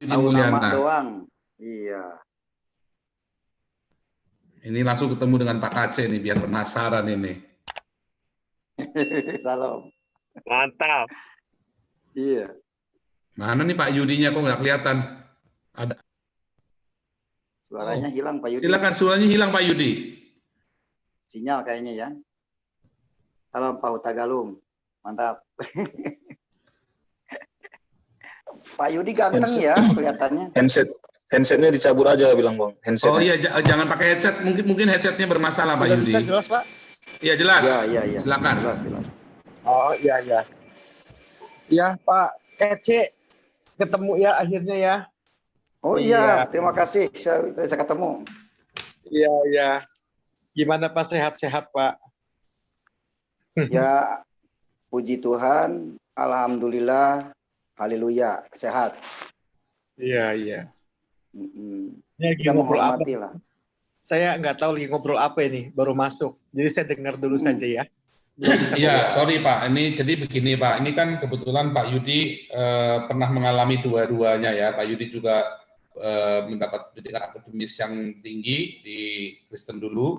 Tahu nama Mulyana. doang. Iya. Ini langsung ketemu dengan Pak Kace nih, biar penasaran ini. Salam. Mantap. Iya. Mana nih Pak Yudinya, kok nggak kelihatan? Ada. Suaranya hilang Pak Yudi. Silakan, suaranya hilang Pak Yudi. Sinyal kayaknya ya. Salam Pak Hutagalung. Mantap. Pak Yudi ganteng ya kelihatannya. Handsetnya dicabut aja bilang Bang. Oh iya, jangan pakai headset. Mungkin headsetnya bermasalah Pak Yudi. Bisa jelas Pak? Iya jelas. Iya. Silakan. Jelas. Oh iya. Ya Pak Kece, ketemu ya akhirnya ya. Oh iya, terima kasih saya ketemu. Iya. Gimana Pak, sehat-sehat Pak? Ya, puji Tuhan, alhamdulillah, haleluya, sehat. Iya. Ya, kita menghormati lah. Saya nggak tahu lagi ngobrol apa ini, baru masuk. Jadi saya dengar dulu saja ya. Iya, sorry Pak. Ini jadi begini Pak. Ini kan kebetulan Pak Yudi pernah mengalami dua-duanya ya. Pak Yudi juga mendapat pendidikan akademis yang tinggi di Kristen dulu.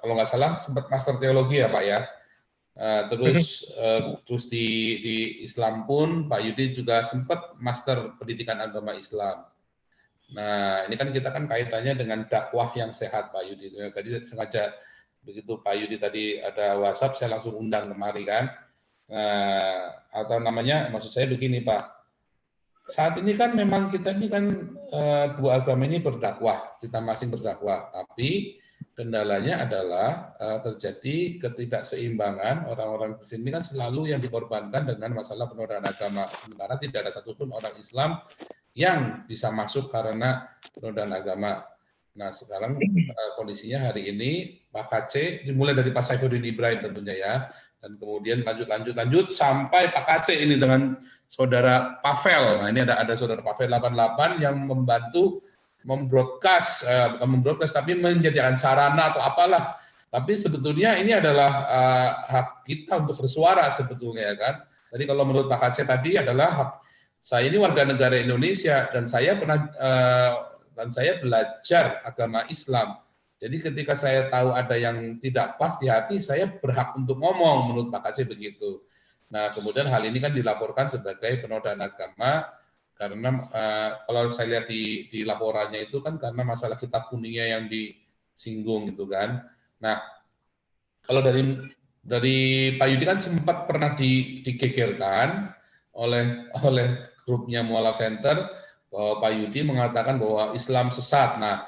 Kalau nggak salah sempat master teologi ya Pak ya. Terus di Islam pun Pak Yudi juga sempat master pendidikan agama Islam. Nah, ini kan kita kan kaitannya dengan dakwah yang sehat Pak Yudi. Tadi sengaja begitu Pak Yudi tadi ada WhatsApp, saya langsung undang kemari kan. Atau namanya, maksud saya begini Pak, saat ini kan memang kita ini kan dua agama ini berdakwah, kita masing berdakwah, tapi kendalanya adalah terjadi ketidakseimbangan. Orang-orang di sini kan selalu yang dikorbankan dengan masalah penodaan agama, sementara tidak ada satupun orang Islam yang bisa masuk karena penodaan agama. Nah, sekarang kondisinya hari ini Pak Kace dimulai dari Pak Saifuddin Ibrahim tentunya ya, dan kemudian lanjut sampai Pak Kace ini dengan saudara Pavel. Nah, ini ada saudara Pavel 88 yang membantu membroadcast, bukan membroadcast tapi menjadikan sarana atau apalah. Tapi sebetulnya ini adalah hak kita untuk bersuara sebetulnya kan. Jadi kalau menurut Pak Kace tadi adalah hak saya ini warga negara Indonesia dan saya pernah dan saya belajar agama Islam. Jadi ketika saya tahu ada yang tidak pas di hati, saya berhak untuk ngomong, menurut Pak Kace begitu. Nah, kemudian hal ini kan dilaporkan sebagai penodaan agama, karena kalau saya lihat di laporannya itu kan karena masalah kitab kuningnya yang disinggung gitu kan. Nah, kalau dari Pak Yudi kan sempat pernah digegerkan oleh grupnya Mualaf Center, bahwa Pak Yudi mengatakan bahwa Islam sesat. Nah,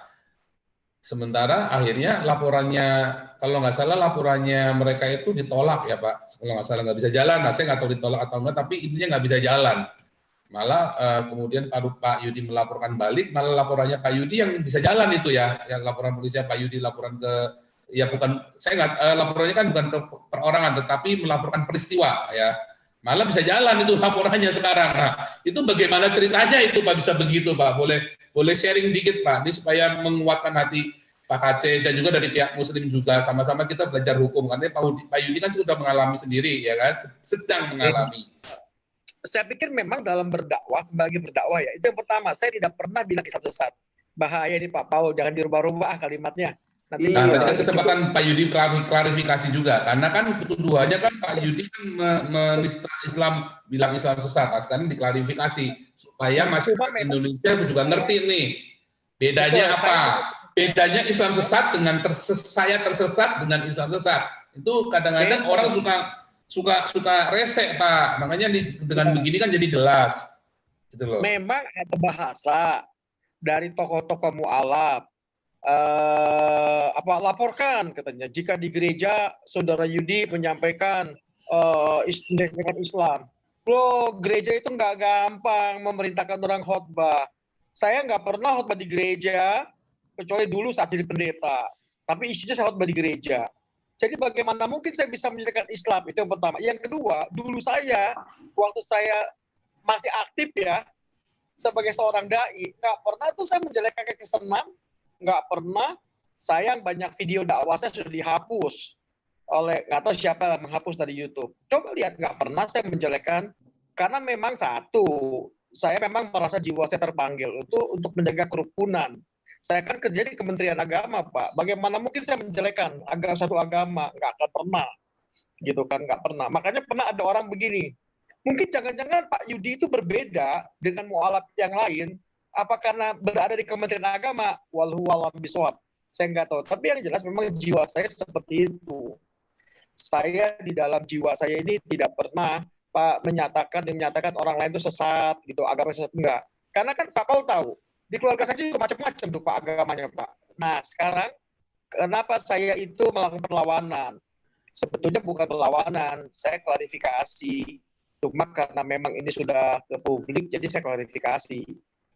sementara akhirnya laporannya, kalau nggak salah laporannya mereka itu ditolak ya Pak, kalau nggak salah nggak bisa jalan. Nah, saya nggak tahu ditolak atau enggak, tapi intinya nggak bisa jalan. Malah kemudian Pak Yudi melaporkan balik, malah laporannya Pak Yudi yang bisa jalan itu ya, yang laporan polisi Pak Yudi laporan ke, ya bukan, saya nggak, laporannya kan bukan ke perorangan, tetapi melaporkan peristiwa ya. Malah bisa jalan itu laporannya sekarang. Nah, itu bagaimana ceritanya itu Pak bisa begitu Pak? Boleh sharing dikit Pak, ini supaya menguatkan hati Pak Kace dan juga dari pihak Muslim juga, sama-sama kita belajar hukum. Karena Pak Yudi kan sudah mengalami sendiri ya kan, sedang mengalami. Saya pikir memang dalam berdakwah, bagi berdakwah ya, itu yang pertama, saya tidak pernah bilang Islam sesat. Bahaya nih Pak Paul, jangan dirubah-rubah kalimatnya. Nanti tadi kan kesempatan Pak Yudi klarifikasi juga, karena kan tuduhannya kan Pak Yudi kan menista Islam, bilang Islam sesat. Nah, sekarang diklarifikasi supaya masyarakat Indonesia juga ngerti nih bedanya apa. Bedanya Islam sesat dengan saya tersesat dengan Islam sesat. Itu kadang-kadang orang suka resek Pak. Makanya dengan begini kan jadi jelas. Gitu loh. Memang ada bahasa dari tokoh-tokoh mualaf. Laporkan katanya jika di gereja saudara Yudi menyampaikan Islam. Loh, gereja itu nggak gampang memerintahkan orang khotbah. Saya nggak pernah khotbah di gereja kecuali dulu saat jadi pendeta. Tapi isunya saya khotbah di gereja. Jadi bagaimana mungkin saya bisa menjadikan Islam? Itu yang pertama. Yang kedua, dulu saya waktu saya masih aktif ya sebagai seorang dai, nggak pernah tuh saya menjelekkan Kekristenan. Nggak pernah. Sayang banyak video dakwah saya sudah dihapus oleh, nggak tahu siapa yang menghapus dari YouTube. Coba lihat, nggak pernah saya menjelekkan, karena memang satu, saya memang merasa jiwa saya terpanggil itu untuk menjaga kerukunan. Saya kan kerja di Kementerian Agama, Pak. Bagaimana mungkin saya menjelekkan satu agama? Nggak akan pernah, gitu kan? Nggak pernah. Makanya pernah ada orang begini. Mungkin jangan-jangan Pak Yudi itu berbeda dengan mualaf yang lain. Apa karena berada di Kementerian Agama? Wallahu a'lam bishawab. Saya nggak tahu. Tapi yang jelas memang jiwa saya seperti itu. Saya di dalam jiwa saya ini tidak pernah Pak menyatakan orang lain itu sesat, gitu, agama sesat, enggak. Karena kan Pak Paul tahu, di keluarga saya juga macam-macam tuh Pak agamanya Pak. Nah sekarang kenapa saya itu melakukan perlawanan? Sebetulnya bukan perlawanan, saya klarifikasi. Cuma karena memang ini sudah ke publik, jadi saya klarifikasi.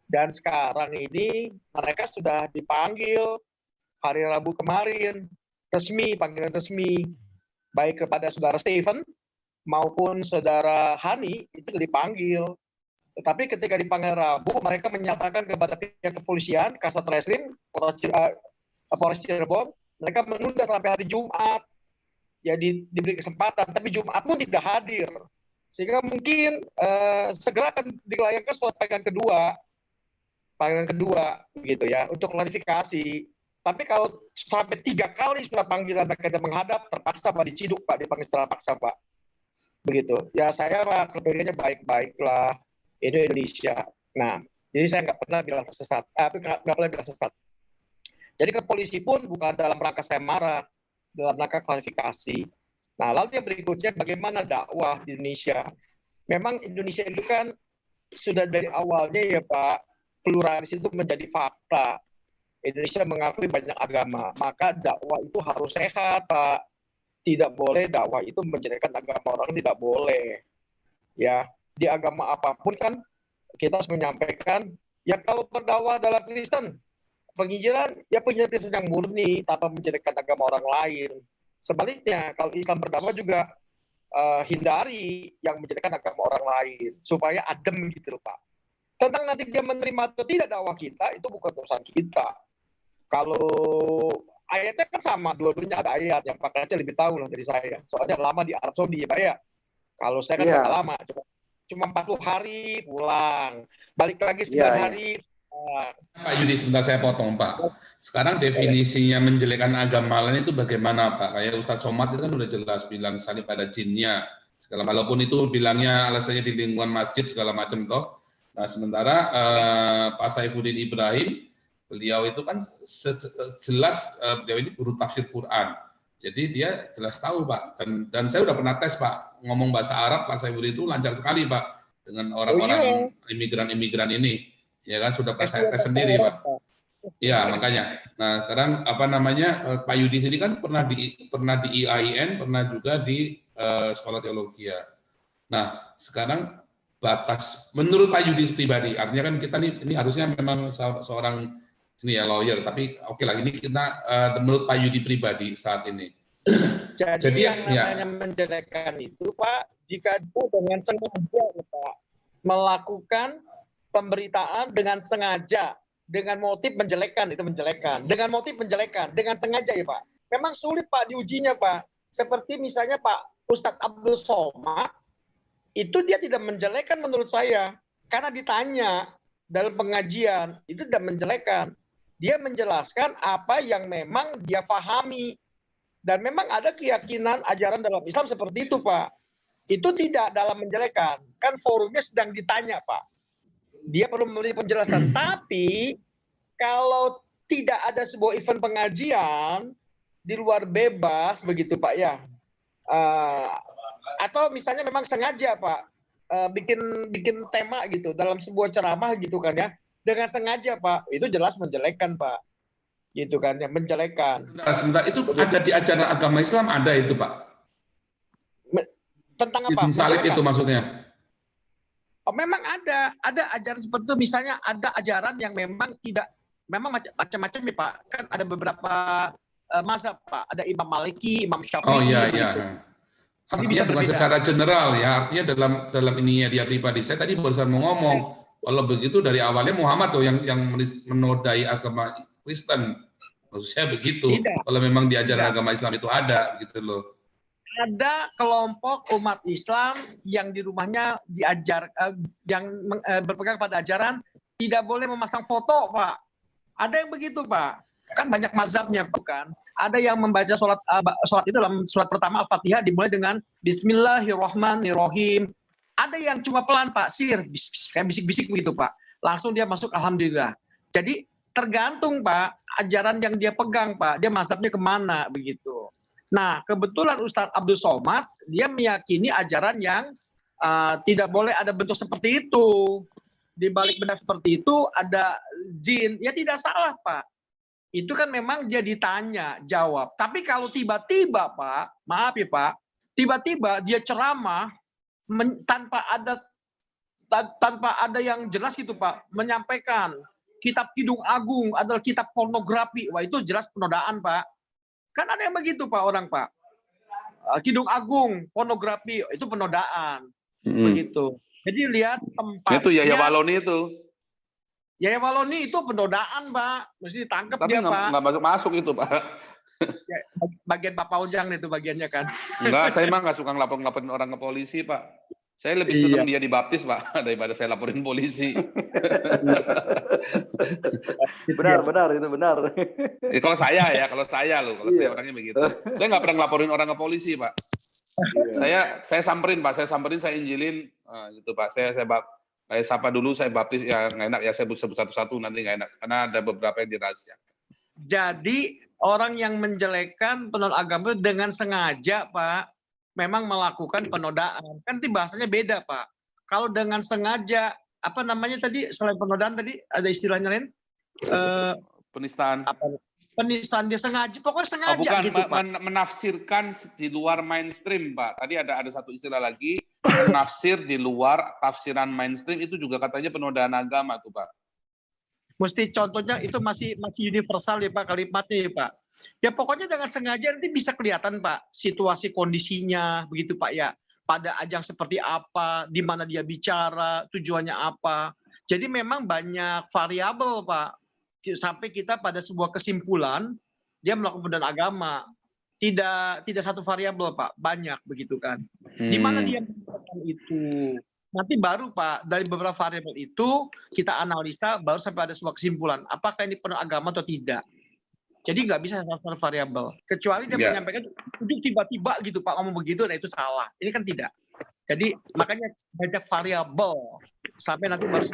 Dan sekarang ini mereka sudah dipanggil hari Rabu kemarin, resmi, panggilan resmi, baik kepada saudara Stephen maupun saudara Hani itu dipanggil. Tetapi ketika dipanggil Rabu, mereka menyatakan kepada pihak kepolisian, Kasat Reskrim, Polres Cirebon, mereka menunda sampai hari Jumat. Ya diberi kesempatan, tapi Jumat pun tidak hadir. Sehingga mungkin segera akan dilayangkan surat panggilan kedua, gitu ya, untuk klarifikasi. Tapi kalau sampai 3 kali sudah panggilan mereka menghadap, terpaksa Pak diciduk Pak, dipanggil secara paksa Pak. Begitu. Ya saya Pak, kepengennya baik-baiklah, ini Indonesia. Nah, jadi saya nggak pernah bilang sesat. Nggak pernah bilang sesat. Jadi ke polisi pun bukan dalam rangka saya marah, dalam rangka klarifikasi. Nah, lalu yang berikutnya bagaimana dakwah di Indonesia. Memang Indonesia itu kan sudah dari awalnya ya Pak, pluralis itu menjadi fakta. Indonesia mengakui banyak agama, maka dakwah itu harus sehat, Pak. Tidak boleh dakwah itu menjadikan agama orang, tidak boleh. Ya, di agama apapun kan kita harus menyampaikan, ya kalau berdakwah dalam Kristen, penginjilan, ya penginjilan Kristen yang murni, tanpa menjadikan agama orang lain. Sebaliknya, kalau Islam berdakwah juga hindari yang menjadikan agama orang lain, supaya adem gitu, Pak. Tentang nanti dia menerima atau tidak dakwah kita, itu bukan urusan kita. Kalau ayatnya kan sama, dua-duanya ada ayat yang Pak Raja lebih tahu lah dari saya. Soalnya lama di Arab Saudi ya Pak ya. Kalau saya kan nggak lama, cuma 40 hari pulang, balik lagi 9 hari. Pak Yudi, sebentar saya potong Pak. Sekarang definisinya menjelekkan agama lain itu bagaimana Pak? Kayak Ustadz Somad itu kan udah jelas bilang salib pada jinnya. Walaupun itu bilangnya alasannya di lingkungan masjid segala macam toh. Nah sementara Pak Saifuddin Ibrahim, beliau itu kan jelas beliau ini guru tafsir Quran. Jadi dia jelas tahu Pak. Dan saya udah pernah tes Pak, ngomong bahasa Arab Pak Saifuddin itu lancar sekali Pak dengan orang-orang imigran-imigran ini. Ya kan sudah pernah saya tes sendiri Pak. Ya makanya. Nah sekarang apa namanya Pak Yudi sini kan pernah di IAIN, pernah juga di sekolah teologi. Nah sekarang batas menurut Pak Yudi pribadi, artinya kan kita ini harusnya memang seorang ini ya lawyer, tapi oke lah ini kita menurut Pak Yudi pribadi saat ini. Jadi yang namanya menjelekkan itu Pak, jika itu dengan sengaja Pak, melakukan pemberitaan dengan sengaja, dengan motif menjelekkan, itu menjelekkan. Dengan motif menjelekkan, dengan sengaja ya Pak. Memang sulit Pak diujinya Pak. Seperti misalnya Pak Ustadz Abdul Somad, itu dia tidak menjelekkan menurut saya. Karena ditanya dalam pengajian, itu tidak menjelekkan. Dia menjelaskan apa yang memang dia pahami. Dan memang ada keyakinan ajaran dalam Islam seperti itu Pak. Itu tidak dalam menjelekkan. Kan forumnya sedang ditanya Pak. Dia perlu memberi penjelasan. Tapi kalau tidak ada sebuah event pengajian di luar bebas begitu Pak ya, atau misalnya memang sengaja Pak bikin tema gitu dalam sebuah ceramah gitu kan ya, dengan sengaja Pak, itu jelas menjelekkan Pak, gitu kan ya, menjelekkan. Sebentar itu ada di ajaran agama Islam ada itu Pak. Tentang apa? Salib itu maksudnya. Oh, memang ada ajaran seperti itu, misalnya ada ajaran yang memang tidak, memang macam-macam ya Pak. Kan ada beberapa mazhab Pak, ada Imam Maliki, Imam Syafi'i. Oh iya gitu. iya. Artinya bukan secara general ya, artinya dalam ininya dia pribadi. Saya tadi barusan mau ngomong, kalau begitu dari awalnya Muhammad tuh yang menodai agama Kristen. Maksud saya begitu. Tidak. Kalau memang di ajaran agama Islam itu ada gitu loh. ada kelompok umat Islam yang di rumahnya berpegang pada ajaran tidak boleh memasang foto, Pak. Ada yang begitu, Pak. Kan banyak mazhabnya, bukan? Ada yang membaca sholat itu dalam surat pertama Al-Fatihah dimulai dengan Bismillahirrahmanirrahim. Ada yang cuma pelan, Pak, kayak bisik-bisik begitu, Pak. Langsung dia masuk Alhamdulillah. Jadi tergantung, Pak, ajaran yang dia pegang, Pak. Dia mazhabnya kemana, begitu. Nah, kebetulan Ustadz Abdul Somad, dia meyakini ajaran yang tidak boleh ada bentuk seperti itu. Di balik benda seperti itu ada jin. Ya tidak salah, Pak. Itu kan memang dia ditanya, jawab. Tapi kalau tiba-tiba, Pak, maaf ya, Pak, tiba-tiba dia ceramah tanpa ada yang jelas itu, Pak, menyampaikan kitab Kidung Agung adalah kitab pornografi. Wah, itu jelas penodaan, Pak. Kan ada yang begitu, Pak, orang, Pak. Kidung Agung, pornografi, itu penodaan. Begitu. Jadi lihat tempatnya. Itu Yahya Waloni itu. Yahya Waloni itu penodaan, Pak. Mesti ditangkap dia, Pak. Tapi nggak masuk itu, Pak. Ya, bagian Pak Paujang itu bagiannya kan. Enggak, saya mah nggak suka ngelaporin orang ke polisi, Pak. Saya lebih senang dia dibaptis, Pak, daripada saya laporin polisi. Benar, itu benar. Kalau saya loh, kalau saya orangnya begitu. Saya nggak pernah ngelaporin orang ke polisi, Pak. Saya samperin, Pak. Saya injilin, gitu, Pak. Saya sapa dulu, saya baptis, ya nggak enak ya saya sebut satu-satu, nanti nggak enak karena ada beberapa yang dirahasiakan. Jadi orang yang menjelekkan penodaan agama dengan sengaja, Pak, memang melakukan penodaan. Kan itu bahasanya beda, Pak. Kalau dengan sengaja, apa namanya tadi, selain penodaan tadi, ada istilahnya lain? Penistaan. Penistaan dia sengaja, pokoknya sengaja bukan, gitu, Pak. Menafsirkan di luar mainstream, Pak. Tadi ada satu istilah lagi, menafsir di luar tafsiran mainstream, itu juga katanya penodaan agama tuh, Pak. Mesti contohnya itu masih universal ya, Pak, kalimatnya ya, Pak. Ya pokoknya dengan sengaja nanti bisa kelihatan, Pak, situasi kondisinya begitu, Pak, ya. Pada ajang seperti apa, di mana dia bicara, tujuannya apa. Jadi memang banyak variabel, Pak. Sampai kita pada sebuah kesimpulan dia melakukan penodaan agama. Tidak satu variabel, Pak, banyak begitu kan. Di mana dia melakukan itu. Nanti baru, Pak, dari beberapa variabel itu kita analisa baru sampai ada sebuah kesimpulan apakah ini penodaan agama atau tidak. Jadi nggak bisa satu variabel. Kecuali dia menyampaikan tiba-tiba gitu, Pak, ngomong begitu, nah itu salah. Ini kan tidak. Jadi makanya banyak variabel sampai nanti baru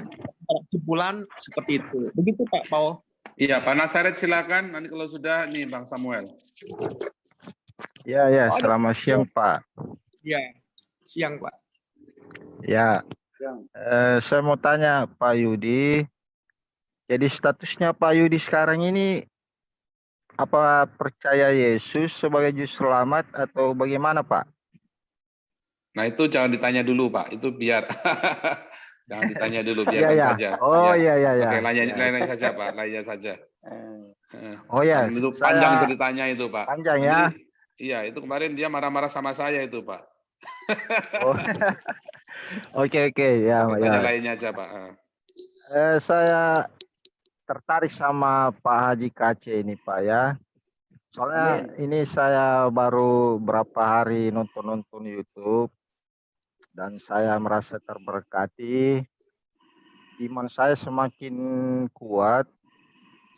kesimpulan seperti itu. Begitu, Pak Paul. Iya, Pak Nasaret silakan. Nanti kalau sudah, nih Bang Samuel. Ya, selamat siang, Pak. Ya, siang, Pak. Ya, saya mau tanya Pak Yudi. Jadi statusnya Pak Yudi sekarang ini apa percaya Yesus sebagai juru selamat atau bagaimana, Pak? Nah, itu jangan ditanya dulu, Pak. Itu biar jangan ditanya dulu, biarkan saja. Oh iya. Oke, lainnya saja, Pak. Lainnya saja. Oh ya, itu panjang ceritanya itu, Pak. Panjang ya. Iya, itu kemarin dia marah-marah sama saya itu, Pak. Oke, ya. Lainnya aja, Pak. Saya tertarik sama Pak Haji Kace ini, Pak, ya. Soalnya ini saya baru berapa hari nonton YouTube dan saya merasa terberkati. Iman saya semakin kuat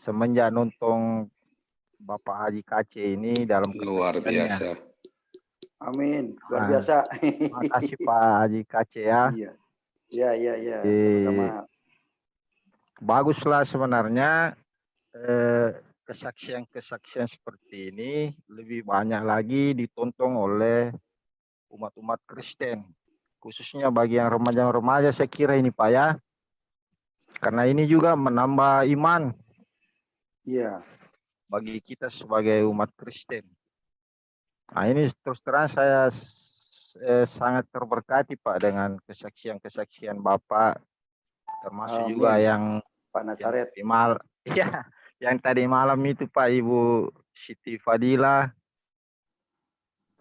semenjak nonton Bapak Haji Kace ini dalam luar biasa. Amin, luar biasa. Makasih Pak Haji Kace ya. Iya. Sama. Baguslah sebenarnya kesaksian seperti ini lebih banyak lagi ditonton oleh umat-umat Kristen, khususnya bagi yang remaja-remaja saya kira ini, Pak, ya. Karena ini juga menambah iman. Iya. Bagi kita sebagai umat Kristen. Nah, ini terus terang saya sangat terberkati, Pak, dengan kesaksian Bapak, termasuk juga yang Pak Nasaret. Yang tadi malam itu, Pak, Ibu Siti Fadila.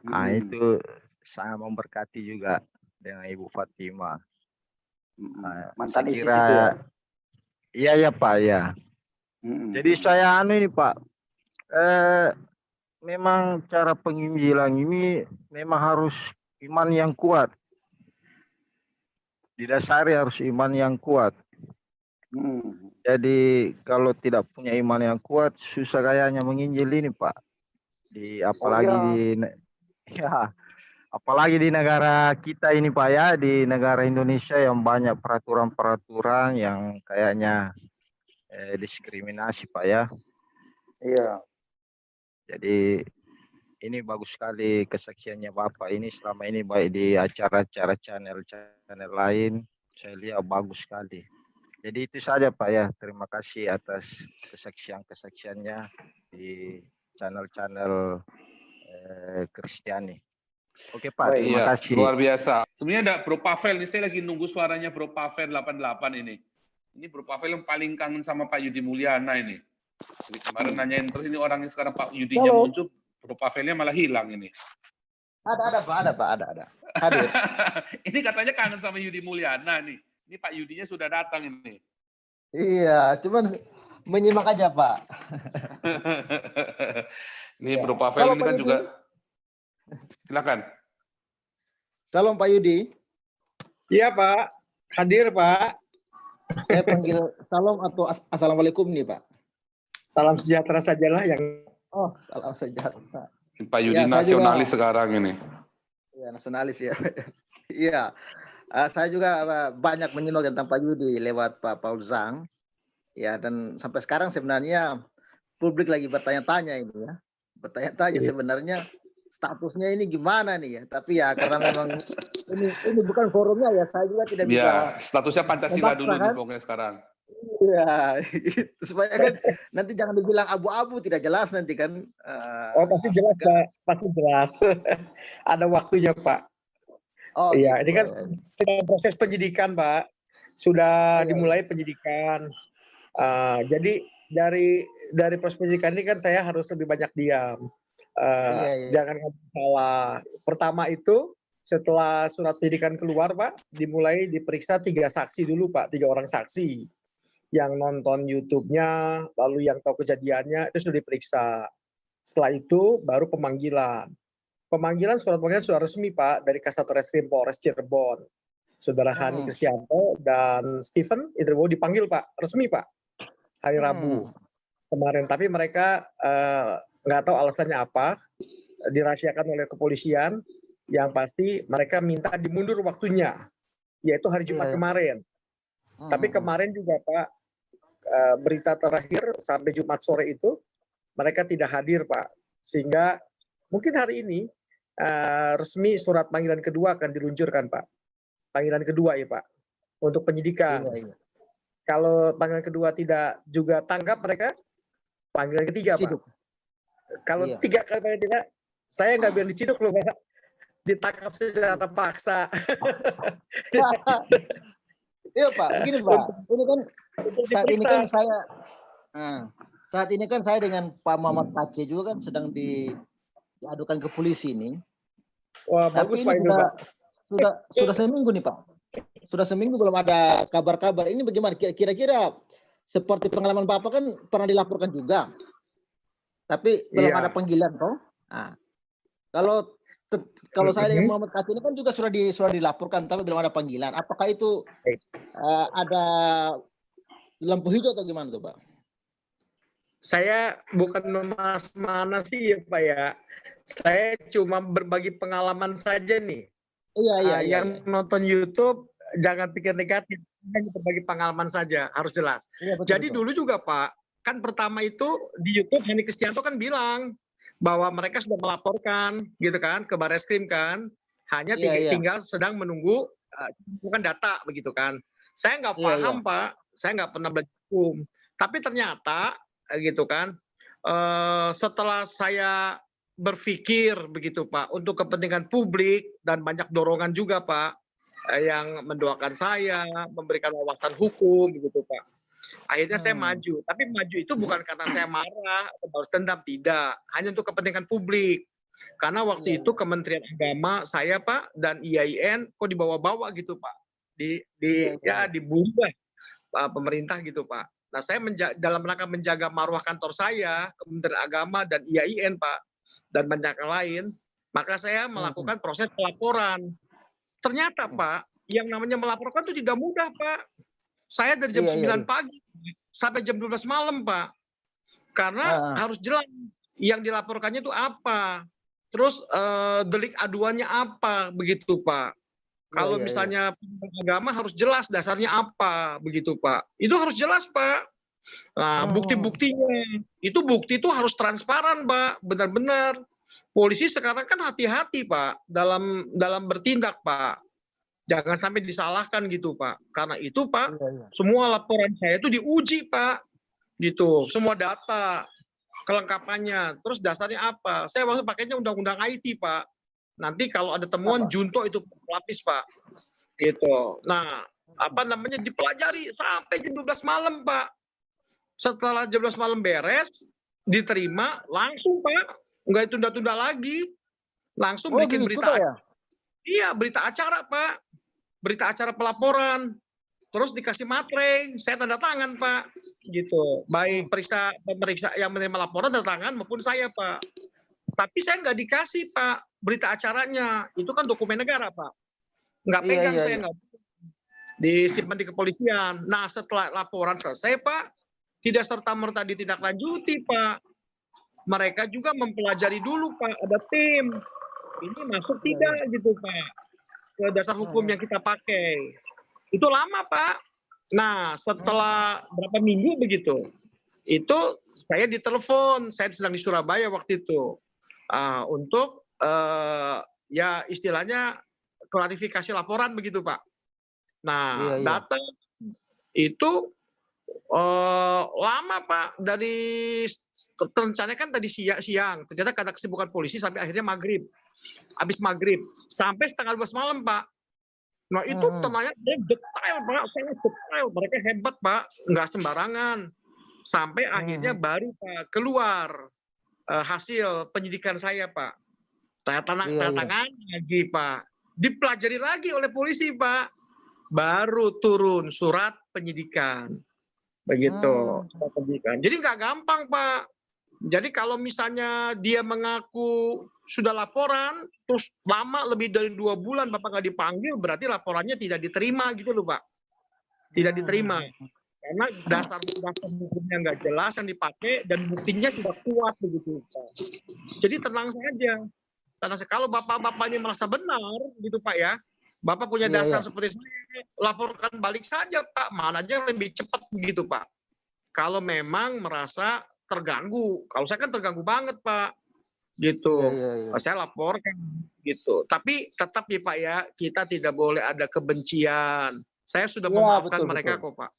Nah, itu sangat memberkati juga dengan Ibu Fatima. Mantan istri itu ya? Iya, Pak, ya. Jadi saya ini, Pak, memang cara penginjilan ini memang harus iman yang kuat. Didasari harus iman yang kuat. Jadi kalau tidak punya iman yang kuat, susah kayaknya menginjil ini, Pak. Apalagi ya, apalagi di negara kita ini, Pak, ya, di negara Indonesia yang banyak peraturan-peraturan yang kayaknya diskriminasi, Pak, ya. Iya. Jadi ini bagus sekali kesaksiannya Bapak ini selama ini, baik di acara-acara channel lain, saya lihat bagus sekali. Jadi itu saja Pak ya, terima kasih atas kesaksiannya di channel-channel Kristiani. Oke Pak, terima kasih. Luar biasa. Sebenarnya ada Bro Pavel, ini saya lagi nunggu suaranya Bro Pavel 88 ini. Ini Bro Pavel yang paling kangen sama Pak Yudi Mulyana ini. Jadi kemarin nanyain terus ini orangnya sekarang Pak Yudinya muncul, Bro Pavelnya malah hilang ini. Ada Pak. Hadir. Ini katanya kangen sama Yudi Mulyana nih. Ini Pak Yudinya sudah datang ini. Iya, cuman menyimak aja Pak. Ini Bro Pavel ini kan Yudi juga. Silakan. Salam Pak Yudi. Iya Pak, hadir Pak. Saya panggil salam atau assalamualaikum nih Pak. Salam sejahtera sajalah yang. Oh, salam sejahtera. Pak Yudi ya, nasionalis sekarang ini. Iya, nasionalis ya. Iya. Saya juga banyak menyimak tentang Pak Yudi lewat Pak Paul Zhang. Ya, dan sampai sekarang sebenarnya publik lagi bertanya-tanya ini ya. Bertanya-tanya sebenarnya statusnya ini gimana nih ya. Tapi ya karena memang ini bukan forumnya ya, saya juga tidak bisa. Ya, statusnya Pancasila dulu nih pokoknya sekarang. Iya, supaya kan nanti jangan dibilang abu-abu, tidak jelas nanti kan. Oh pasti jelas Pak, pasti jelas. Ada waktunya Pak. Oh iya, gitu. ini kan sedang proses penyidikan Pak, sudah dimulai penyidikan. Jadi dari proses penyidikan ini kan saya harus lebih banyak diam. Jangan salah. Pertama itu setelah surat penyidikan keluar Pak, dimulai diperiksa 3 saksi dulu Pak, 3 orang saksi. Yang nonton YouTube-nya, lalu yang tahu kejadiannya, itu sudah diperiksa. Setelah itu baru pemanggilan. Pemanggilan surat panggilan sudah resmi Pak dari Kasat Reskrim Polres Cirebon. Saudara Hani Kristianto dan Stephen Idriwo dipanggil Pak, resmi Pak, hari Rabu kemarin. Tapi mereka nggak tahu alasannya apa, dirahasiakan oleh kepolisian. Yang pasti mereka minta dimundur waktunya, yaitu hari Jumat kemarin. Tapi kemarin juga Pak, berita terakhir sampai Jumat sore itu mereka tidak hadir Pak, sehingga mungkin hari ini resmi surat panggilan kedua akan diluncurkan Pak. Panggilan kedua ya Pak, untuk penyidikan. Kalau panggilan kedua tidak juga tanggap mereka, panggilan ketiga Pak. Kalau 3 kali panggilan tidak, saya nggak bilang diciduk loh Pak, ditangkap secara paksa. Iya Pak, begini Pak, ini kan saat ini kan saya dengan Pak Muhammad Pace juga kan sedang diadukan ke polisi ini. Wah, bagus Pak ini Pak. Sudah seminggu nih Pak. Sudah seminggu belum ada kabar-kabar. Ini bagaimana? Kira-kira seperti pengalaman Bapak kan pernah dilaporkan juga. Tapi belum ada panggilan toh. Nah, kalau saya dengan Muhammad Pace ini kan juga sudah dilaporkan tapi belum ada panggilan. Apakah itu ada lampu hijau atau gimana tuh Pak? Saya bukan mana sih ya Pak ya. Saya cuma berbagi pengalaman saja nih. Yang nonton YouTube jangan pikir negatif, hanya berbagi pengalaman saja, harus jelas. Jadi dulu juga Pak, kan pertama itu di YouTube Hani Kristianto kan bilang bahwa mereka sudah melaporkan gitu kan ke Barreskrim kan, hanya tinggal sedang menunggu bukan data begitu kan. Saya nggak paham Pak, saya nggak pernah belajar hukum, tapi ternyata gitu kan, setelah saya berpikir begitu Pak untuk kepentingan publik dan banyak dorongan juga Pak yang mendoakan saya, memberikan wawasan hukum begitu Pak. Akhirnya saya maju, tapi maju itu bukan karena saya marah atau balas dendam, tidak, hanya untuk kepentingan publik. Karena waktu itu Kementerian Agama saya Pak dan IAIN kok dibawa-bawa gitu Pak, dibunuh pemerintah gitu Pak. Nah saya dalam rangka menjaga marwah kantor saya, Kementerian Agama dan IAIN Pak, dan banyak yang lain, maka saya melakukan proses pelaporan. Ternyata Pak, yang namanya melaporkan itu tidak mudah Pak. Saya dari jam 9 pagi sampai jam 12 malam Pak. Karena harus jelas yang dilaporkannya itu apa. Terus delik aduannya apa, begitu Pak. Kalau misalnya agama harus jelas dasarnya apa, begitu Pak. Itu harus jelas Pak. Nah, bukti-buktinya, bukti itu harus transparan Pak, benar-benar. Polisi sekarang kan hati-hati Pak dalam bertindak Pak. Jangan sampai disalahkan gitu Pak. Karena itu Pak, semua laporan saya itu diuji Pak. Gitu, semua data, kelengkapannya, terus dasarnya apa. Saya waktu pakainya undang-undang IT Pak. Nanti kalau ada temuan junto itu pelapis Pak. Gitu. Nah, dipelajari sampai jam 12 malam Pak. Setelah jam 12 malam beres, diterima langsung Pak. Enggak tunda-tunda lagi. Langsung bikin berita acara. Iya, berita acara Pak. Berita acara pelaporan. Terus dikasih materai, saya tanda tangan Pak. Gitu. Baik pemeriksa yang menerima laporan tanda tangan maupun saya Pak. Tapi saya nggak dikasih Pak berita acaranya. Itu kan dokumen negara Pak. Nggak pegang saya nggak. Disimpan di kepolisian. Nah setelah laporan selesai Pak, tidak serta-merta ditindaklanjuti Pak. Mereka juga mempelajari dulu Pak. Ada tim. Ini masuk tidak gitu Pak. Ke dasar hukum yang kita pakai. Itu lama Pak. Nah setelah berapa minggu begitu. Itu saya ditelepon. Saya sedang di Surabaya waktu itu. Untuk ya istilahnya klarifikasi laporan begitu Pak. Nah data itu lama Pak, dari rencananya kan tadi siang, ternyata karena kesibukan polisi sampai akhirnya maghrib, habis maghrib sampai setengah 12 malam Pak. Nah itu ternyata detail Pak, sangat detail, mereka hebat Pak, nggak sembarangan. Sampai akhirnya baru Pak keluar hasil penyidikan saya Pak. Tanda tangan lagi Pak. Dipelajari lagi oleh polisi Pak. Baru turun surat penyidikan. Begitu. Surat penyidikan. Jadi nggak gampang Pak. Jadi kalau misalnya dia mengaku sudah laporan, terus lama lebih dari 2 bulan Bapak nggak dipanggil, berarti laporannya tidak diterima gitu loh Pak. Tidak diterima. Karena dasar hukumnya nggak jelas yang dipakai dan buktinya tidak kuat begitu Pak. Jadi tenang saja. Karena kalau bapak-bapaknya merasa benar gitu Pak ya, Bapak punya dasar seperti saya, laporkan balik saja Pak, mana aja lebih cepat begitu Pak. Kalau memang merasa terganggu, kalau saya kan terganggu banget Pak, gitu. Saya laporkan gitu. Tapi tetap ya Pak ya, kita tidak boleh ada kebencian. Saya sudah memaafkan mereka kok Pak.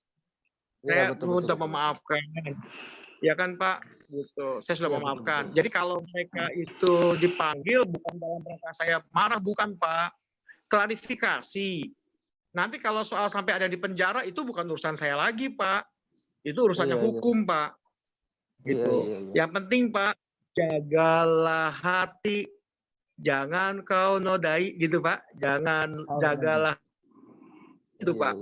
Saya sudah memaafkan, ya kan Pak, gitu. Saya sudah memaafkan. Jadi kalau mereka itu dipanggil bukan dalam rangka saya marah, bukan Pak. Klarifikasi. Nanti kalau soal sampai ada di penjara itu bukan urusan saya lagi Pak. Itu urusannya hukum Pak. Gitu. Yang penting Pak, jagalah hati, jangan kau nodai gitu Pak. Jangan jagalah itu Pak.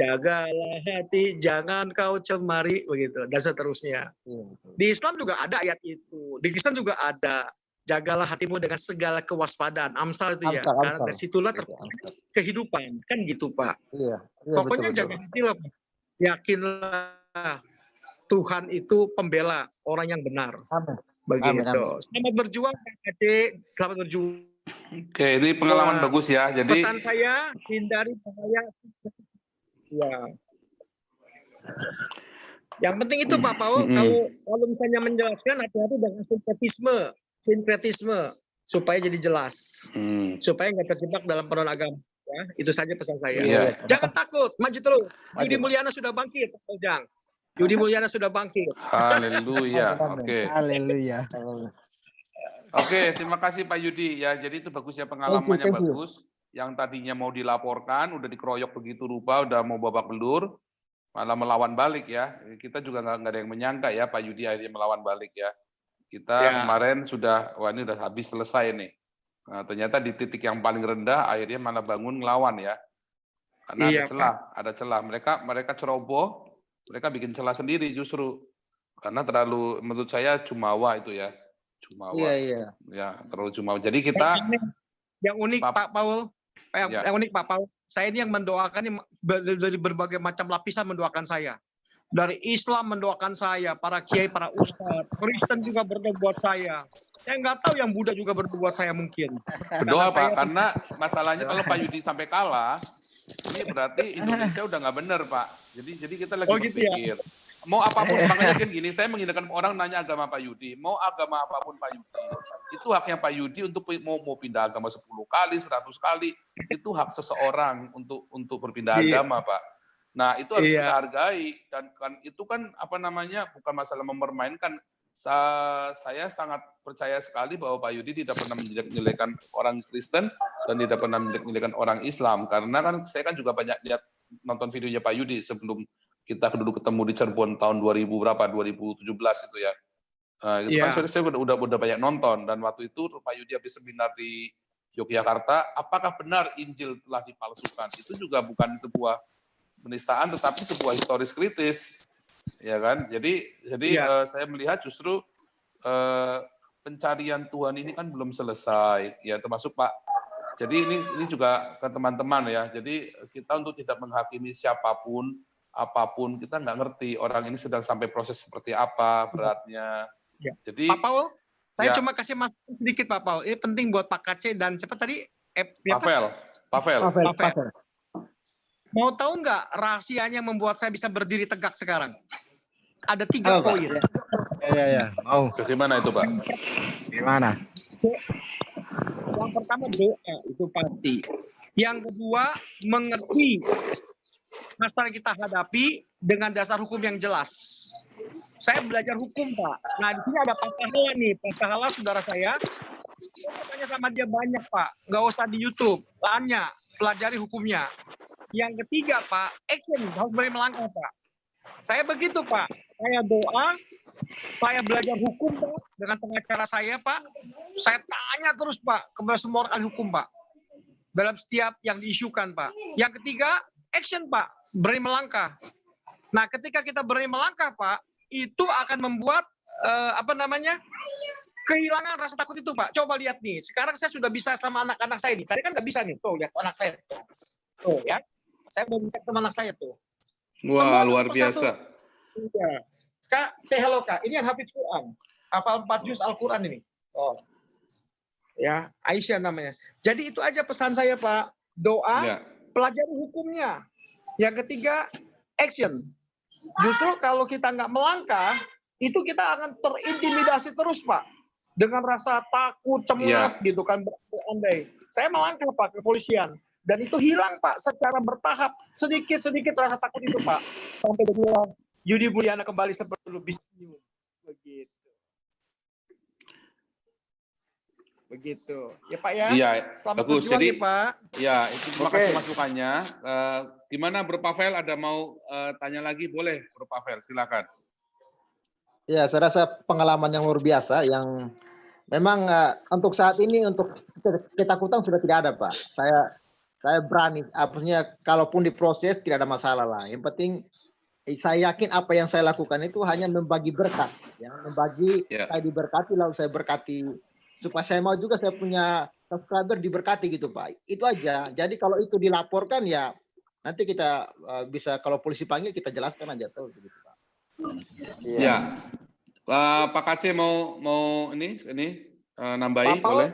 Jagalah hati, jangan kau cemari, begitu, dan seterusnya. Di Islam juga ada ayat itu, di Kristen juga ada. Jagalah hatimu dengan segala kewaspadaan. Amsal itu ya, karena dari situlah kehidupan, kan gitu Pak. Pokoknya jaga hati lah Pak. Yakinlah Tuhan itu pembela orang yang benar. Begitu. Selamat berjuang Pak Ade, selamat berjuang. Oke, ini pengalaman bagus ya. Jadi pesan saya hindari bahaya. Ya. Yang penting itu Pak Paul, kalau misalnya menjelaskan hati-hati dengan sinkretisme supaya jadi jelas, supaya nggak terjebak dalam penon agama. Ya, itu saja pesan saya. Jangan takut, maju terus. Yudi Mulyana sudah bangkit, Pak Ujang. Yudi Mulyana sudah bangkit. Haleluya. Oke. Haleluya. Oke, terima kasih Pak Yudi ya. Jadi itu bagus ya, pengalamannya bagus. Yang tadinya mau dilaporkan, udah dikeroyok begitu rupa, udah mau babak belur, malah melawan balik ya. Kita juga nggak ada yang menyangka ya Pak Yudi akhirnya melawan balik ya. Kita kemarin sudah, wah ini udah habis selesai nih. Nah, ternyata di titik yang paling rendah akhirnya malah bangun ngelawan ya. Karena ada celah. Mereka ceroboh, mereka bikin celah sendiri justru. Karena terlalu, menurut saya jumawa itu ya. Jumawa. Iya. Ya, terlalu Jumawa. Jadi kita Yang unik Pak Paul, Ya. yang unik Pak Paul, saya ini yang mendoakan dari berbagai macam lapisan mendoakan saya. Dari Islam mendoakan saya, para kiai, para ustadz, Kristen juga berdoa buat saya. Saya nggak tahu yang Buddha juga berdoa buat saya mungkin. berdoa Pak, karena masalahnya kalau Pak Yudi sampai kalah, ini berarti Indonesia udah nggak benar Pak. Jadi kita lagi gitu ya? berpikir. Mau apapun, makanya kan gini, saya mengindahkan orang nanya agama Pak Yudi, mau agama apapun Pak Yudi, itu haknya Pak Yudi untuk mau pindah agama 10 kali, 100 kali, itu hak seseorang untuk berpindah agama Pak. Nah itu harus kita hargai, dan kan itu kan apa namanya, bukan masalah mempermainkan. Saya sangat percaya sekali bahwa Pak Yudi tidak pernah menjelek-jelekan orang Kristen dan tidak pernah menjelek-jelekan orang Islam, karena kan saya kan juga banyak lihat nonton videonya Pak Yudi sebelum kita dulu ketemu di Cirebon tahun 2017 itu ya. Itu kan saya udah banyak nonton, dan waktu itu Pak Yudi habis seminar di Yogyakarta, apakah benar Injil telah dipalsukan? Itu juga bukan sebuah penistaan, tetapi sebuah historis kritis, ya kan? Jadi saya melihat justru pencarian Tuhan ini kan belum selesai, ya termasuk Pak. Jadi ini juga ke teman-teman ya. Jadi kita untuk tidak menghakimi siapapun, apapun, kita nggak ngerti orang ini sedang sampai proses seperti apa beratnya. Ya. Jadi Pak Paul, saya cuma kasih masukan sedikit Pak Paul. Ini penting buat Pak KC dan siapa tadi? Pavel. Mau tahu nggak rahasianya membuat saya bisa berdiri tegak sekarang? Ada 3 poin. Ya. Mau. Bagaimana itu Pak? Gimana? Yang pertama doa, itu pasti. Yang kedua, mengerti masalah yang kita hadapi dengan dasar hukum yang jelas. Saya belajar hukum, Pak. Nah, di sini ada Pak Pahala nih. Pak Pahala, saudara saya tanya sama dia banyak, Pak. Nggak usah di YouTube. Tanya, pelajari hukumnya. Yang ketiga, Pak, action. Harus berani melangkah, Pak. Saya begitu, Pak. Saya doa, saya belajar hukum, Pak. Dengan pengacara saya, Pak. Saya tanya terus, Pak, kepada semua orang ahli hukum, Pak. Dalam setiap yang diisukan, Pak. Yang ketiga, action, Pak. Berani melangkah. Nah, ketika kita berani melangkah, Pak, itu akan membuat kehilangan rasa takut itu, Pak. Coba lihat nih. Sekarang saya sudah bisa sama anak-anak saya nih. Tadi kan nggak bisa nih. Tuh, lihat anak saya. Tuh, ya. Saya belum bisa sama anak saya tuh. Wah, luar biasa. Iya. Kak, say hello, Kak. Ini yang hafiz Quran. Hafal 4 juz Al-Quran ini. Oh. Ya, Aisyah namanya. Jadi itu aja pesan saya, Pak. Doa, pelajari hukumnya. Yang ketiga, action. Justru kalau kita nggak melangkah, itu kita akan terintimidasi terus, Pak. Dengan rasa takut, cemas, gitu kan. Berandai. Saya melangkah, Pak, ke kepolisian. Dan itu hilang, Pak, secara bertahap. Sedikit-sedikit rasa takut itu, Pak. Sampai dia Yudi Buliana kembali seperti dulu. Bismillah. Begitu. Ya, Pak ya. Iya, selamat bagus. Jadi, ya, Pak. Ya, itu terima kasih masukannya. Gimana Bro Pavel, ada mau tanya lagi? Boleh, Bro Pavel, silakan. Ya, saya rasa pengalaman yang luar biasa yang memang untuk saat ini untuk ketakutan sudah tidak ada, Pak. Saya berani, artinya kalaupun diproses tidak ada masalah lah. Yang penting saya yakin apa yang saya lakukan itu hanya membagi berkat, ya, membagi saya diberkati lalu saya berkati supaya saya mau juga saya punya subscriber diberkati gitu, Pak. Itu aja. Jadi kalau itu dilaporkan ya nanti kita bisa kalau polisi panggil kita jelaskan aja tuh gitu, Pak. Ya. Pak KC mau ini nambahi boleh?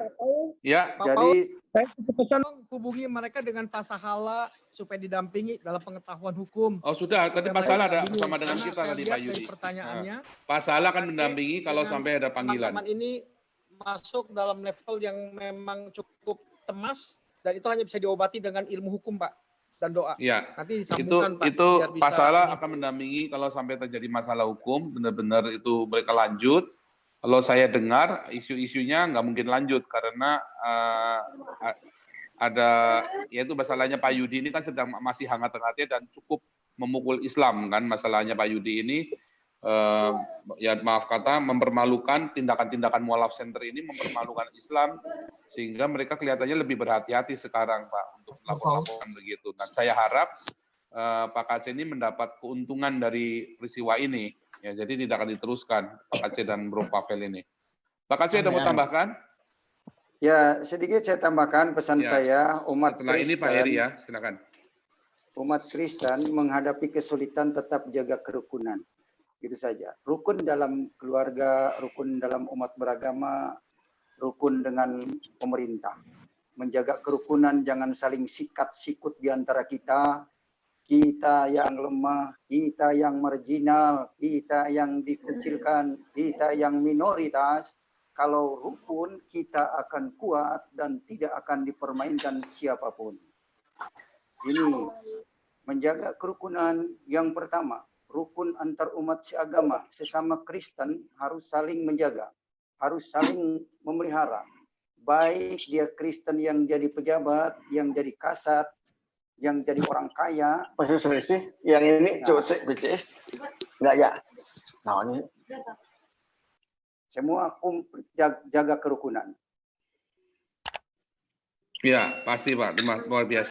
Ya. Jadi saya pesan hubungi mereka dengan Pak Sahala supaya didampingi dalam pengetahuan hukum. Oh sudah, tadi Pak Sahala ada bersama dengan kita tadi Pak Yudi. Pertanyaannya, Pak Sahala akan mendampingi kalau sampai ada panggilan. Teman-teman ini masuk dalam level yang memang cukup cemas dan itu hanya bisa diobati dengan ilmu hukum, Pak, dan doa. Iya. Nanti disambungkan, Pak. Itu Pak Salah akan mendampingi kalau sampai terjadi masalah hukum, benar-benar itu mereka lanjut. Kalau saya dengar isu-isunya nggak mungkin lanjut karena ada yaitu masalahnya Pak Yudi ini kan sedang masih hangat-hangatnya dan cukup memukul Islam kan masalahnya Pak Yudi ini. Ya maaf kata mempermalukan tindakan-tindakan mualaf center ini mempermalukan Islam sehingga mereka kelihatannya lebih berhati-hati sekarang Pak untuk melakukan begitu. Dan saya harap Pak KC ini mendapat keuntungan dari peristiwa ini ya jadi tidak akan diteruskan Pak KC dan Bro Pavel ini. Pak Kasih ada mau Amin. tambahkan? Ya, sedikit saya tambahkan pesan Ya, saya, umat Setelah ini Pak Heri ya, silakan. umat Kristen menghadapi kesulitan tetap jaga kerukunan. Itu saja. Rukun dalam keluarga, rukun dalam umat beragama, rukun dengan pemerintah. Menjaga kerukunan, jangan saling sikat-sikut di antara kita. Kita yang lemah, kita yang marginal, kita yang dikucilkan, kita yang minoritas. Kalau rukun, kita akan kuat dan tidak akan dipermainkan siapapun. Ini menjaga kerukunan yang pertama, rukun antar umat seagama, sesama Kristen harus saling menjaga, harus saling memelihara. Baik dia Kristen yang jadi pejabat, yang jadi kasat, yang jadi orang kaya. Masih selisih, yang ini cocok BCS, enggak ya? Nah ini Semua jaga kerukunan. Ya, pasti Pak, luar biasa.